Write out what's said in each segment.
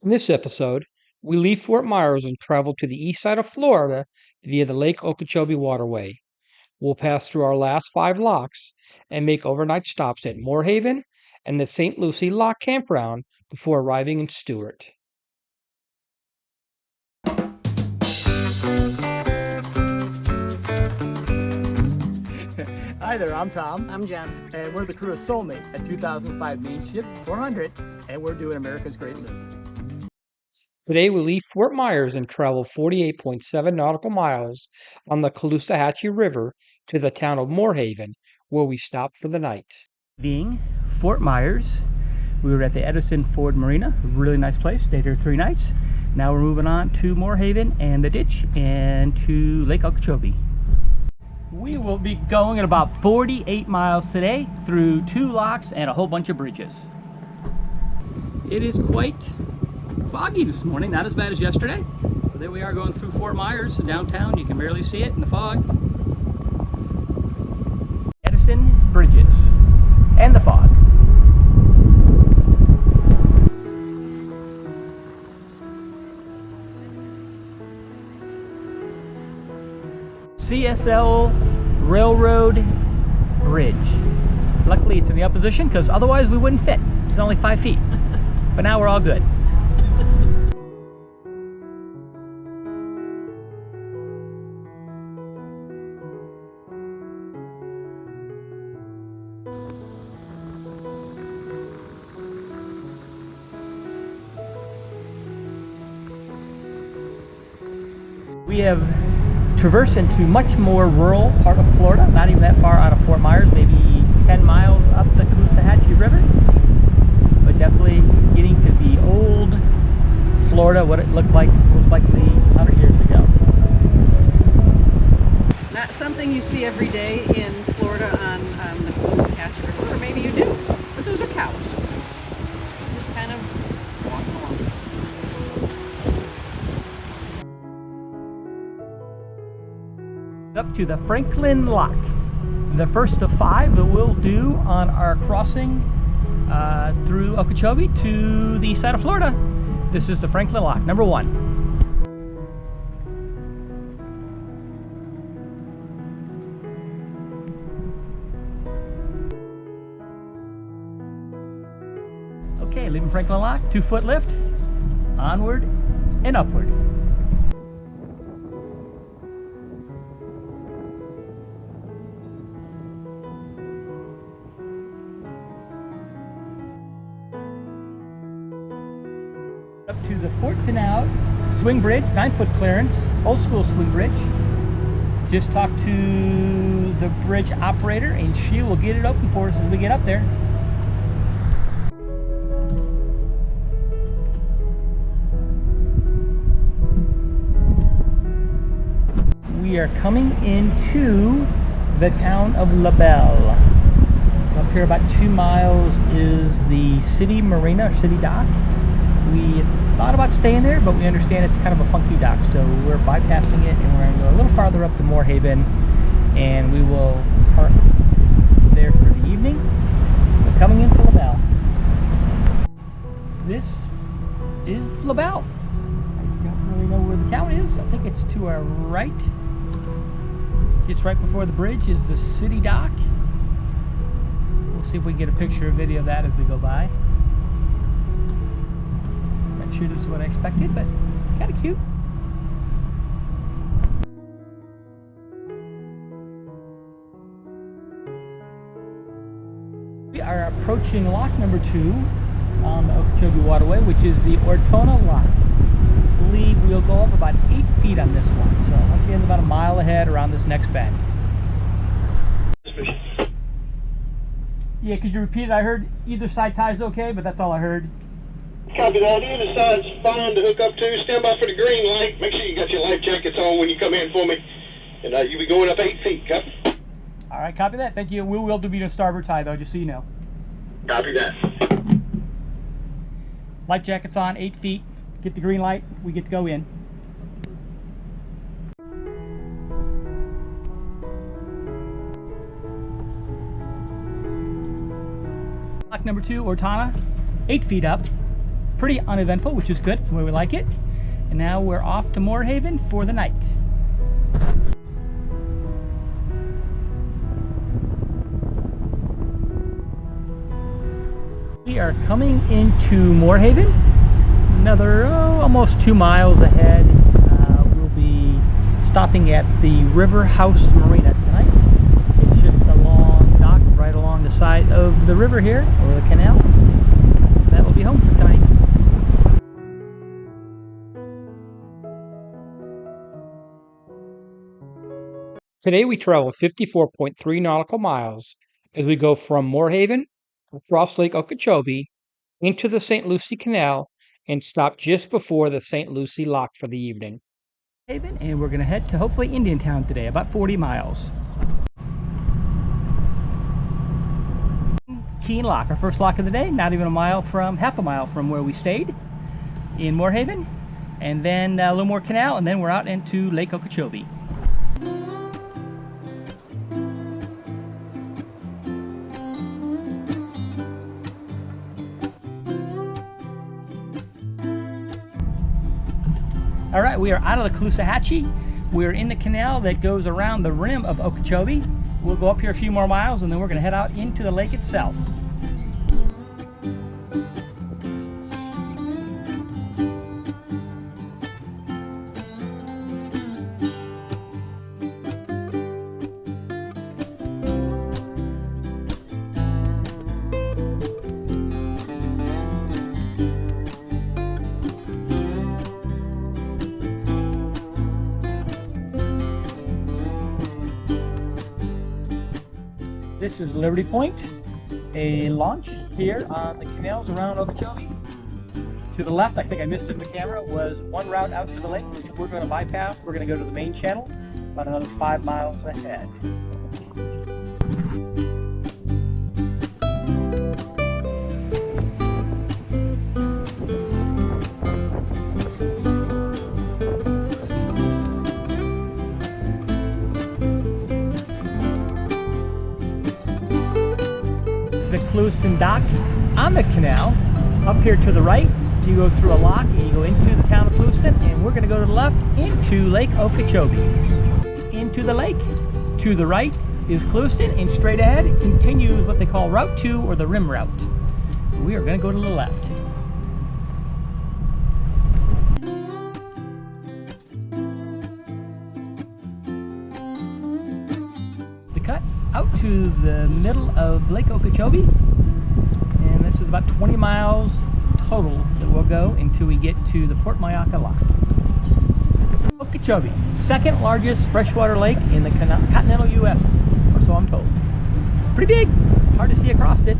In this episode, we leave Fort Myers and travel to the east side of Florida via the Lake Okeechobee Waterway. We'll pass through our last 5 locks and make overnight stops at Moorhaven and the St Lucie Lock Campground before arriving in Stuart. Hi there, I'm Tom. I'm Jen. And we're the crew of Soulmate, a 2005 main ship 400, and we're doing America's Great Loop. Today we leave Fort Myers and travel 48.7 nautical miles on the Caloosahatchee River to the town of Moorhaven, where we stop for the night. Being Fort Myers, we were at the Edison Ford Marina, a really nice place, stayed here 3 nights. Now we're moving on to Moorhaven and the ditch and to Lake Okeechobee. We will be going at about 48 miles today through 2 locks and a whole bunch of bridges. It is quite foggy this morning, not as bad as yesterday. But there we are going through Fort Myers downtown. You can barely see it in the fog. Edison bridges and the fog. CSL Railroad Bridge. Luckily it's in the opposition because otherwise we wouldn't fit. It's only 5 feet. But now we're all good. We have traversed into much more rural part of Florida, not even that far out of Fort Myers, maybe 10 miles up the Caloosahatchee River, but definitely getting to the old Florida, what it looked like most likely 100 years ago. Not something you see every day in Florida on the Caloosahatchee River, or maybe you do, but those are cows. Just kind of walking along. Up to the Franklin Lock, the first of 5 that we'll do on our crossing through Okeechobee to the east side of Florida. This is the Franklin Lock, number 1. Okay, leaving Franklin Lock, 2-foot lift, onward and upward. Up to the Fort Denau swing bridge, 9-foot clearance, old school swing bridge. Just talked to the bridge operator and she will get it open for us as we get up there. We are coming into the town of La Belle. Up here about 2 miles is the city marina, or city dock. We thought about staying there, but we understand it's kind of a funky dock, so we're bypassing it and we're going to go a little farther up to Moorhaven, and we will park there for the evening. We're coming into La Belle. This is La Belle. I don't really know where the town is. I think it's to our right. It's right before the bridge is the city dock. We'll see if we can get a picture or video of that as we go by. Not sure this is what I expected, but kind of cute. We are approaching lock number 2 on the Okeechobee Waterway, which is the Ortona lock. I believe we'll go up about 8 feet on this one, so once again about a mile ahead around this next bend. Yeah, could you repeat it? I heard either side tie's okay, but that's all I heard. Copy that. Either side's fine to hook up to. Stand by for the green light. Make sure you got your life jackets on when you come in for me. And you'll be going up 8 feet. Copy? All right, copy that. Thank you. We will be to starboard tie, though, just so you know. Copy that. Life jackets on, 8 feet. Get the green light. We get to go in. Lock number 2, Ortona, 8 feet up. pretty uneventful, which is good. It's the way we like it. And now we're off to Moorhaven for the night. We are coming into Moorhaven. Another almost 2 miles ahead. We'll be stopping at the River House Marina tonight. It's just a long dock right along the side of the river here, or the canal. That will be home for tonight. Today we travel 54.3 nautical miles as we go from Moorhaven across Lake Okeechobee into the St. Lucie Canal and stop just before the St. Lucie Lock for the evening. And we're going to head to hopefully Indiantown today, about 40 miles. Key and Lock, our first lock of the day, not even half a mile from where we stayed in Moorhaven, and then a little more canal, and then we're out into Lake Okeechobee. All right, we are out of the Caloosahatchee. We're in the canal that goes around the rim of Okeechobee. We'll go up here a few more miles and then we're going to head out into the lake itself. This is Liberty Point, a launch here on the canals around Okeechobee. To the left, I think I missed it in the camera, was one route out to the lake, which we're going to bypass. We're going to go to the main channel, about another 5 miles ahead. The Calusan dock on the canal. Up here to the right, you go through a lock and you go into the town of Calusan, and we're going to go to the left into Lake Okeechobee. Into the lake. To the right is Calusan, and straight ahead continues what they call Route 2 or the Rim Route. We are going to go to the left. Cut out to the middle of Lake Okeechobee, and this is about 20 miles total that we'll go until we get to the Port Mayaca Lock. Okeechobee, second largest freshwater lake in the continental U.S., or so I'm told. Pretty big, hard to see across it.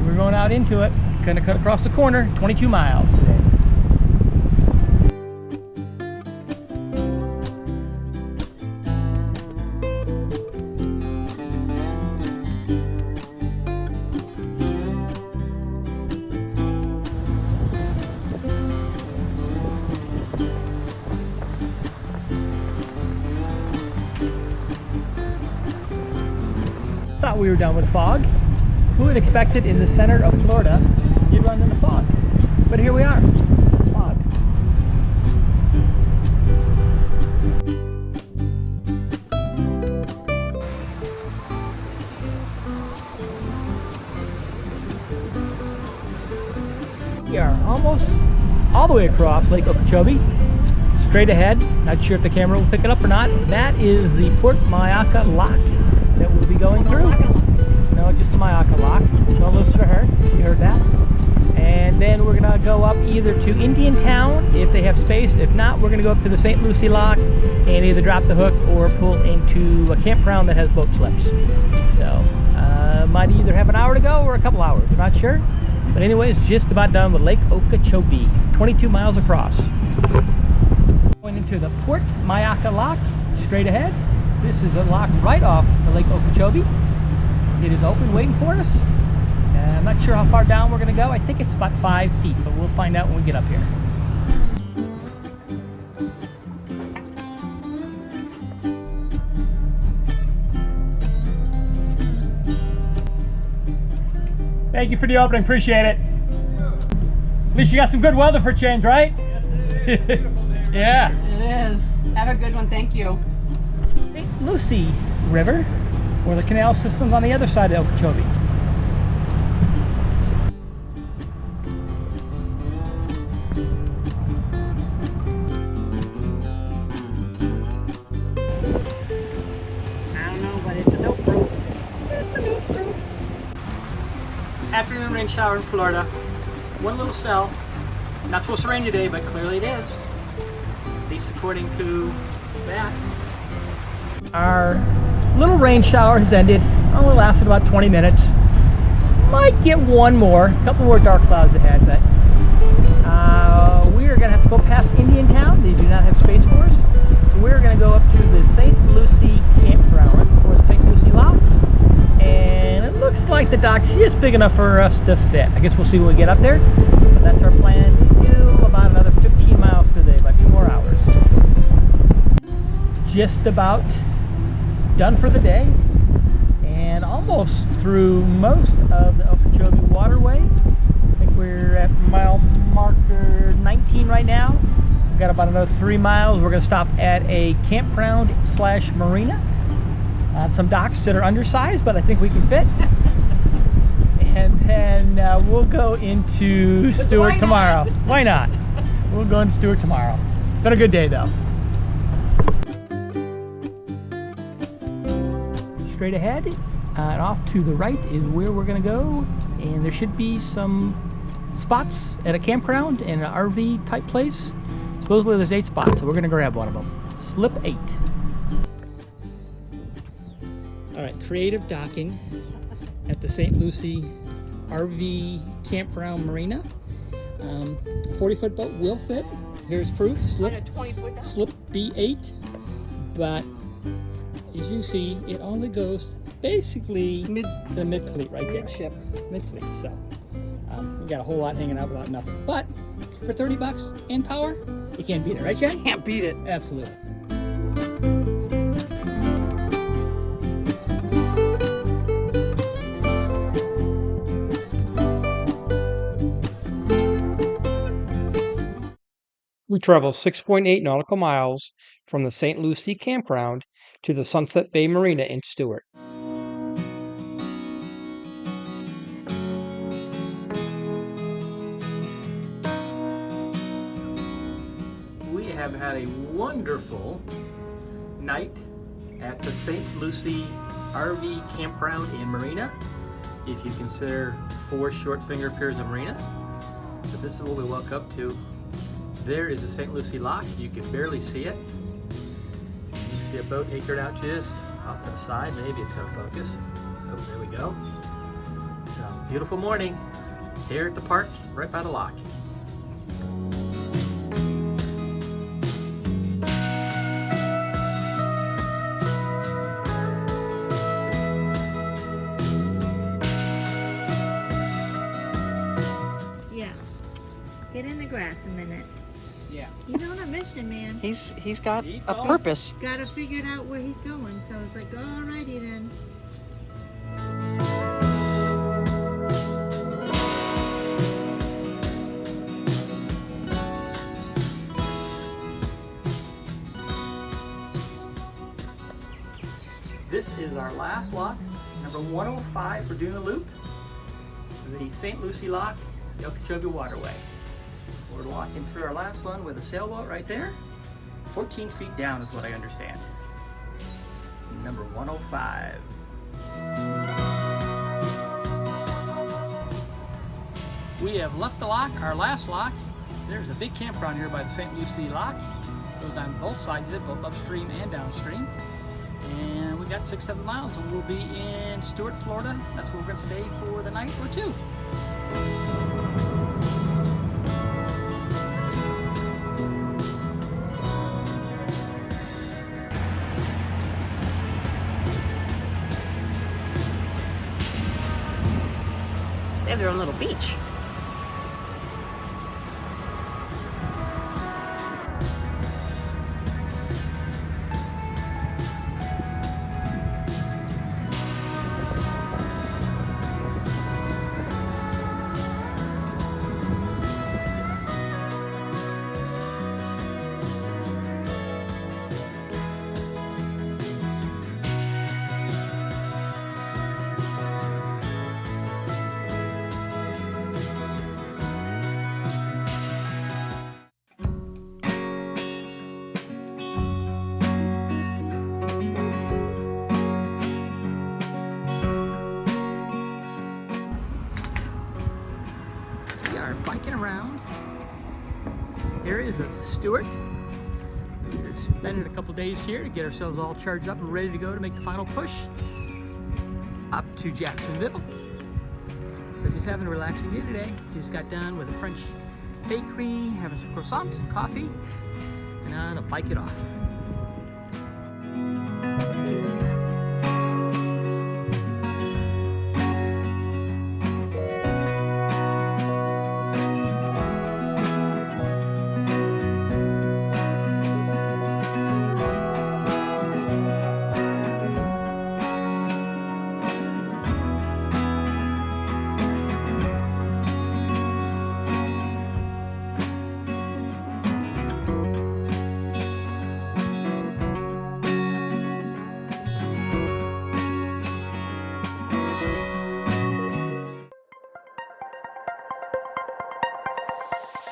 We're going out into it, going to cut across the corner, 22 miles today. Thought we were done with fog. Who would expect it in the center of Florida you'd run into fog? But here we are. Fog. We are almost all the way across Lake Okeechobee. Straight ahead. Not sure if the camera will pick it up or not. That is the Port Mayaca Lock that we'll be going through. No, just the Mayaca Lock. Don't listen to her. You heard that. And then we're going to go up either to Indiantown if they have space. If not, we're going to go up to the St. Lucie Lock and either drop the hook or pull into a campground that has boat slips. So, might either have an hour to go or a couple hours. I'm not sure. But anyways, just about done with Lake Okeechobee. 22 miles across. Going into the Port Mayaca Lock, straight ahead. This is a lock right off the Lake Okeechobee. It is open, waiting for us. I'm not sure how far down we're going to go. I think it's about 5 feet, but we'll find out when we get up here. Thank you for the opening. Appreciate it. At least you got some good weather for a change, right? Yes, it is. Yeah. It is. Have a good one. Thank you. St Lucie River, or the canal system's on the other side of Okeechobee. I don't know, but it's a dope route. It's a dope route. Afternoon rain shower in Florida. One little cell. Not supposed to rain today, but clearly it is. At least according to that. Our little rain shower has ended. Only lasted about 20 minutes. Might get one more. A couple more dark clouds ahead, but we are going to have to go past Indian Town. They do not have space for us. So we're going to go up to the St Lucie Campground right before the St Lucie Lock. And it looks like the dock's just big enough for us to fit. I guess we'll see when we get up there. But that's our plan. Still about another 15 miles today, about 2 more hours. Just about done for the day. And almost through most of the Okeechobee Waterway. I think we're at mile marker 19 right now. We've got about another 3 miles. We're going to stop at a campground / marina. Some docks that are undersized, but I think we can fit. And then we'll go into Stuart tomorrow. Why not? We'll go into Stuart tomorrow. It's been a good day though. Straight ahead and off to the right is where we're going to go. And there should be some spots at a campground and an RV type place. Supposedly there's 8 spots, so we're going to grab one of them. Slip 8. All right, creative docking at the St Lucie RV Campground Marina. 40-foot boat will fit. Here's proof. Slip B8. But as you see, it only goes basically to mid-cleat right there. Midship. Mid-cleat. So you got a whole lot hanging out without nothing. But for $30 and power, you can't beat it, right, Chad? Can't beat it. Absolutely. We travel 6.8 nautical miles from the St. Lucie Campground to the Sunset Bay Marina in Stuart. We have had a wonderful night at the St. Lucie RV Campground and Marina, if you consider 4 short finger pairs of marina. But this is what we walk up to. There is the St. Lucie Lock. You can barely see it. You can see a boat anchored out just off to the side. Maybe it's going to focus. Oh, there we go. So, beautiful morning here at the park, right by the lock. Yeah. Get in the grass a minute. Yeah. He's on a mission, man. He's got He's a going. purpose. Got to figure out where he's going. So it's like, alrighty then. This is our last lock, number 105 for doing the loop, the St. Lucie Lock, the Okeechobee Waterway. We're walking through our last one with a sailboat right there. 14 feet down is what I understand. Number 105. We have left the lock, our last lock. There's a big campground here by the St. Lucie Lock. Goes on both sides of it, both upstream and downstream. And we got 6-7 miles and we'll be in Stuart, Florida. That's where we're going to stay for the night or 2. They have their own little beach. areas of Stuart. We're spending a couple days here to get ourselves all charged up and ready to go to make the final push up to Jacksonville. So just having a relaxing day today. Just got done with a French bakery, having some croissants and coffee, and I'm gonna bike it off.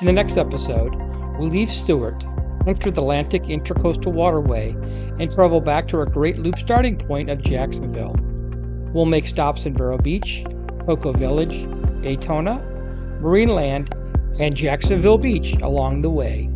In the next episode, we'll leave Stuart, enter the Atlantic Intracoastal Waterway, and travel back to our Great Loop starting point of Jacksonville. We'll make stops in Vero Beach, Cocoa Village, Daytona, Marineland, and Jacksonville Beach along the way.